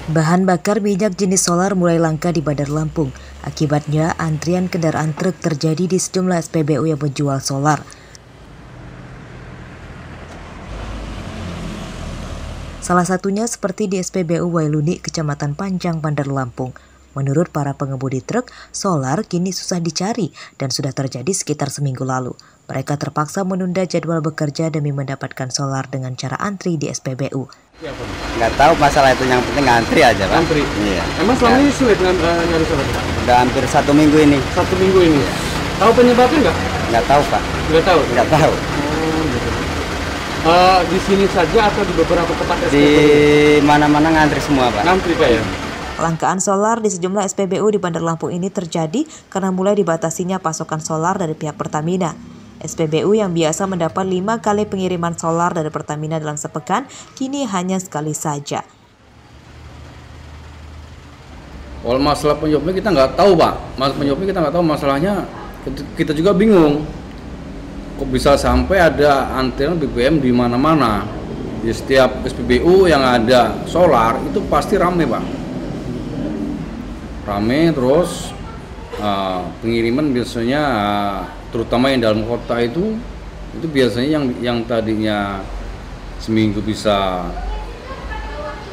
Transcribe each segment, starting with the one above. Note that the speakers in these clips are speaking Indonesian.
Bahan bakar minyak jenis solar mulai langka di Bandar Lampung. Akibatnya, antrian kendaraan truk terjadi di sejumlah SPBU yang menjual solar. Salah satunya seperti di SPBU Wailuni, Kecamatan Panjang, Bandar Lampung. Menurut para pengemudi truk, solar kini susah dicari dan sudah terjadi sekitar seminggu lalu. Mereka terpaksa menunda jadwal bekerja demi mendapatkan solar dengan cara antri di SPBU. Nggak tahu masalah itu, yang penting ngantri aja, Pak. Antri? Iya. Emang selama ini sulit nyari solar? Udah hampir 1 minggu ini. 1 minggu ini? Iya. Tahu penyebabnya nggak? Nggak tahu, Pak. Nggak tahu? Nggak tahu. Oh, gitu. Di sini saja atau di beberapa tempat SPBU? Di mana-mana ngantri semua, Pak. Ngantri, Pak, ya? Kelangkaan solar di sejumlah SPBU di Bandar Lampung ini terjadi karena mulai dibatasinya pasokan solar dari pihak Pertamina. SPBU yang biasa mendapat 5 kali pengiriman solar dari Pertamina dalam sepekan, kini hanya sekali saja. Kalau masalah penyebabnya kita nggak tahu, Pak. Masalahnya kita juga bingung. Kok bisa sampai ada antrian BBM di mana-mana? Di setiap SPBU yang ada solar itu pasti rame, Pak. Rame terus pengiriman biasanya terutama yang dalam kota itu biasanya yang tadinya seminggu bisa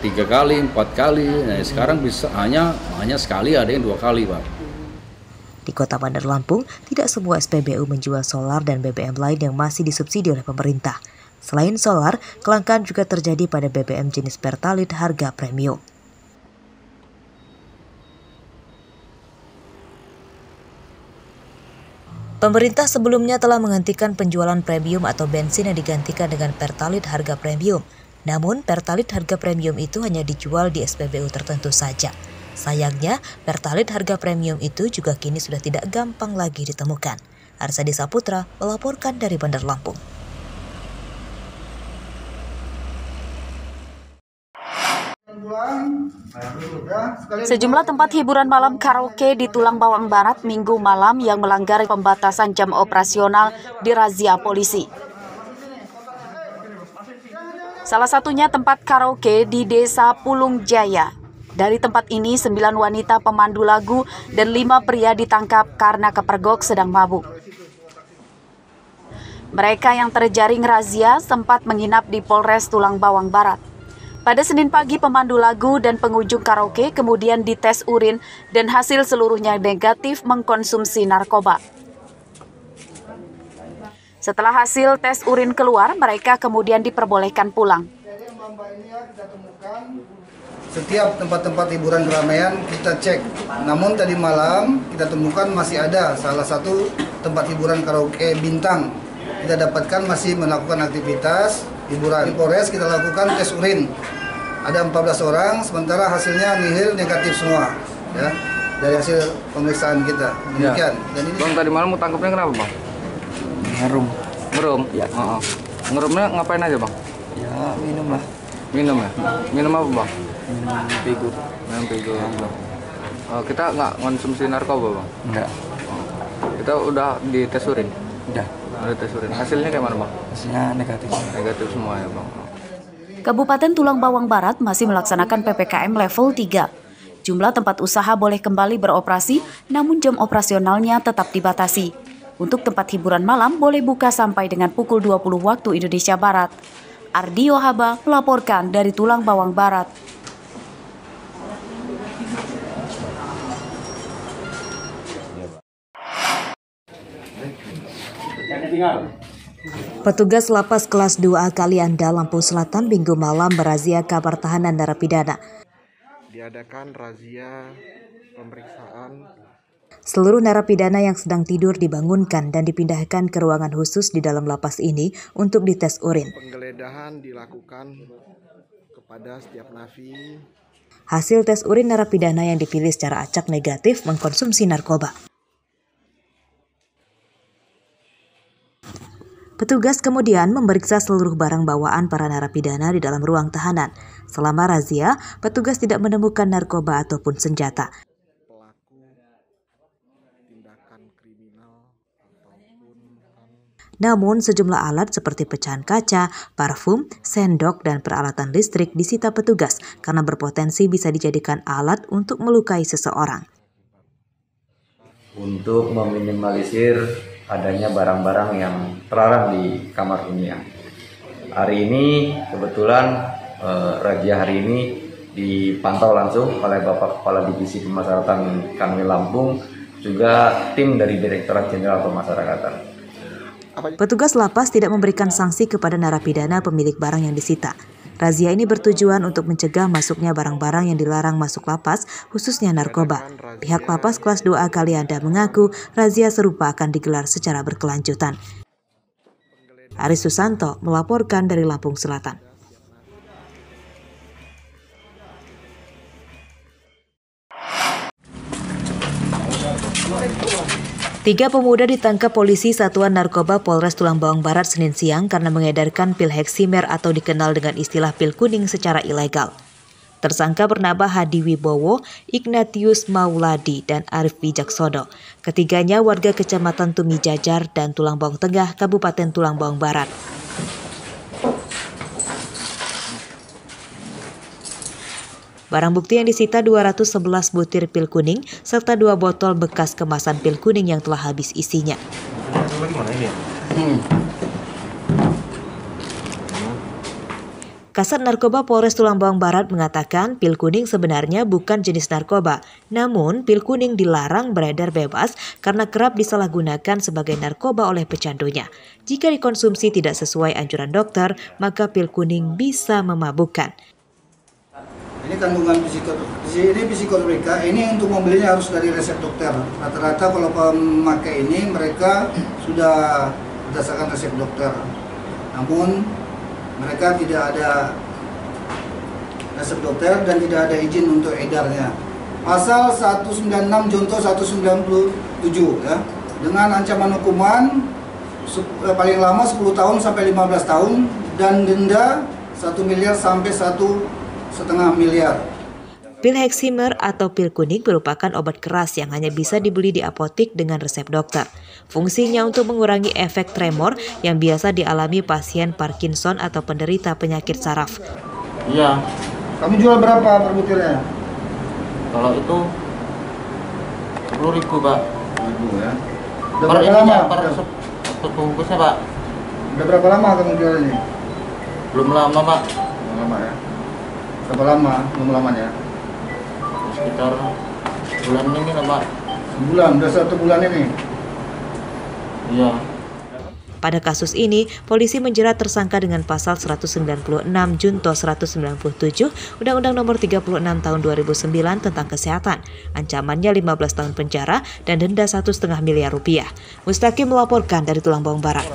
3 kali, 4 kali, nah sekarang bisa hanya sekali, ada yang 2 kali, Pak. Di Kota Bandar Lampung, tidak semua SPBU menjual solar dan BBM lain yang masih disubsidi oleh pemerintah. Selain solar, kelangkaan juga terjadi pada BBM jenis Pertalite harga premium. Pemerintah sebelumnya telah menghentikan penjualan premium atau bensin yang digantikan dengan Pertalite harga premium. Namun, Pertalite harga premium itu hanya dijual di SPBU tertentu saja. Sayangnya, Pertalite harga premium itu juga kini sudah tidak gampang lagi ditemukan. Arsadi Saputra melaporkan dari Bandar Lampung. Sejumlah tempat hiburan malam karaoke di Tulang Bawang Barat Minggu malam yang melanggar pembatasan jam operasional dirazia polisi. Salah satunya tempat karaoke di Desa Pulung Jaya. Dari tempat ini 9 wanita pemandu lagu dan 5 pria ditangkap karena kepergok sedang mabuk. Mereka yang terjaring razia sempat menginap di Polres Tulang Bawang Barat. Pada Senin pagi, pemandu lagu dan pengunjung karaoke kemudian dites urin dan hasil seluruhnya negatif mengkonsumsi narkoba. Setelah hasil tes urin keluar, mereka kemudian diperbolehkan pulang. Setiap tempat-tempat hiburan keramaian kita cek, namun tadi malam kita temukan masih ada salah satu tempat hiburan karaoke bintang. Kita dapatkan masih melakukan aktivitas hiburan. Di Polres kita lakukan tes urin. Ada 14 orang, sementara hasilnya nihil negatif semua, ya, dari hasil pemeriksaan kita. Demikian. Ya. Dan ini... Bang, tadi malam mau tangkapnya kenapa, Bang? Ngerum. Ngerum? Ya. Ngerumnya ngapain aja, Bang? Ya, minum lah. Minum ya? Minum apa, Bang? Minum figur. Minum figur. Kita nggak konsumsi narkoba, Bang? Enggak. Kita udah dites urin? Udah. Udah tes urin. Hasilnya kayak mana, Bang? Hasilnya negatif. Negatif semua ya, Bang. Kabupaten Tulang Bawang Barat masih melaksanakan PPKM level 3. Jumlah tempat usaha boleh kembali beroperasi, namun jam operasionalnya tetap dibatasi. Untuk tempat hiburan malam boleh buka sampai dengan pukul 20 waktu Indonesia Barat. Ardi Yohaba melaporkan dari Tulang Bawang Barat. Petugas Lapas Kelas 2A Kalianda, Lampung Selatan Minggu malam merazia kamar tahanan narapidana. Diadakan razia pemeriksaan. Seluruh narapidana yang sedang tidur dibangunkan dan dipindahkan ke ruangan khusus di dalam lapas ini untuk dites urin. Penggeledahan dilakukan kepada setiap napi. Hasil tes urin narapidana yang dipilih secara acak negatif mengkonsumsi narkoba. Petugas kemudian memeriksa seluruh barang bawaan para narapidana di dalam ruang tahanan. Selama razia, petugas tidak menemukan narkoba ataupun senjata. Namun sejumlah alat seperti pecahan kaca, parfum, sendok, dan peralatan listrik disita petugas karena berpotensi bisa dijadikan alat untuk melukai seseorang. Untuk meminimalisir adanya barang-barang yang terlarang di kamar hunian. Hari ini kebetulan razia hari ini dipantau langsung oleh Bapak Kepala Divisi Pemasyarakatan Kanwil Lampung, juga tim dari Direktorat Jenderal Pemasyarakatan. Petugas lapas tidak memberikan sanksi kepada narapidana pemilik barang yang disita. Razia ini bertujuan untuk mencegah masuknya barang-barang yang dilarang masuk lapas, khususnya narkoba. Pihak lapas kelas 2A Kalianda mengaku razia serupa akan digelar secara berkelanjutan. Aris Susanto melaporkan dari Lampung Selatan. Tiga pemuda ditangkap polisi Satuan Narkoba Polres Tulang Bawang Barat Senin siang karena mengedarkan pil heksimer atau dikenal dengan istilah pil kuning secara ilegal. Tersangka bernama Hadi Wibowo, Ignatius Mauladi, dan Arif Wijaksono. Ketiganya warga Kecamatan Tumijajar dan Tulang Bawang Tengah, Kabupaten Tulang Bawang Barat. Barang bukti yang disita 211 butir pil kuning serta 2 botol bekas kemasan pil kuning yang telah habis isinya. Kasat Narkoba Polres Tulang Bawang Barat mengatakan pil kuning sebenarnya bukan jenis narkoba, namun pil kuning dilarang beredar bebas karena kerap disalahgunakan sebagai narkoba oleh pecandunya. Jika dikonsumsi tidak sesuai anjuran dokter, maka pil kuning bisa memabukkan. Ini kandungan psikotropika, ini untuk membelinya harus dari resep dokter. Rata-rata kalau pemakai ini mereka sudah berdasarkan resep dokter. Namun mereka tidak ada resep dokter dan tidak ada izin untuk edarnya. Pasal 196 Junto 197 ya, dengan ancaman hukuman paling lama 10 tahun sampai 15 tahun dan denda 1 miliar sampai 1,5 miliar. Pil heksimer atau pil kuning merupakan obat keras yang hanya bisa dibeli di apotik dengan resep dokter. Fungsinya untuk mengurangi efek tremor yang biasa dialami pasien Parkinson atau penderita penyakit saraf. Iya. Kamu jual berapa per butirnya? Kalau itu 10.000, Pak. 10.000 ya. Udah Per berapa lama? Per bungkusnya, Pak. Udah berapa lama kamu jual ini? Belum lama, Pak. Belum lama ya. Berapa lama? Belum lama ya. Sekitar bulan ini lah, Pak. Sebulan, udah 1 bulan ini? Iya. Pada kasus ini, polisi menjerat tersangka dengan pasal 196 Junto 197 Undang-Undang Nomor 36 Tahun 2009 tentang Kesehatan. Ancamannya 15 tahun penjara dan denda 1,5 miliar rupiah. Mustaqim melaporkan dari Tulang Bawang Barat.